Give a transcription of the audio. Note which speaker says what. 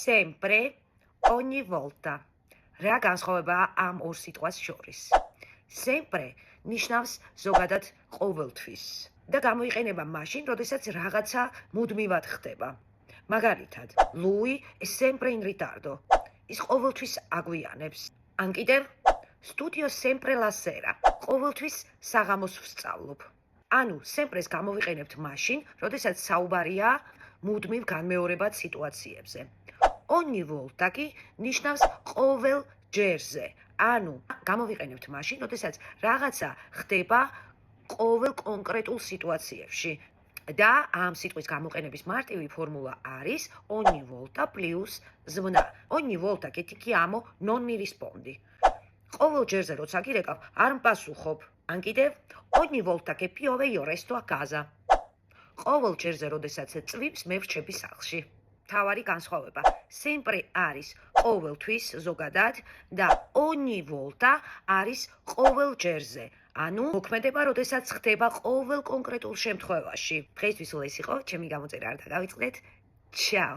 Speaker 1: sempre, ogni volta. რა განსხვავებაა ამ ორ სიტყვას შორის? Sempre ნიშნავს ზოგადად ყოველთვის და გამოიყენება მაშინ, როდესაც რაღაცა მუდმივად ხდება. მაგალითად, Lui è sempre in ritardo. ის ყოველთვის აგვიანებს. ან კიდევ, studio sempre la sera. ყოველთვის საღამოს ვსწავლობ. ანუ, sempre-ს გამოვიყენებთ მაშინ, როდესაც საუბარია მუდმივ განმეორებად სიტუაციებზე. Ogni volta კი ნიშნავს ყოველ ჯერზე. ანუ, გამოვიყენებთ მაშინ, როდესაც რაღაცა ხდება ყოველ კონკრეტულ სიტუაციებში. და ამ სიტყვის გამოყენების მარტივი ფორმულა არის ogni volta plus ზმნა. Ogni volta che ti chiamo non mi rispondi. ყოველ ჯერზე როცა გირეკავ, არ მპასუხობ. ან კიდევ ogni volta che piove io resto a casa. ყოველ ჯერზე როდესაც წვიმს, მე ვრჩები სახლში. თავარი განსხვავება. Sempre არის ყოველთვის ზოგადად და ogni volta არის ყოველ ჯერზე. ანუ მოქმედება, როდესაც ხდება ყოველ კონკრეტულ შემთხვევაში. დღეისთვის ეს იყო, ჩემი გამოწერა არ დაგავიწყდეთ. Ciao.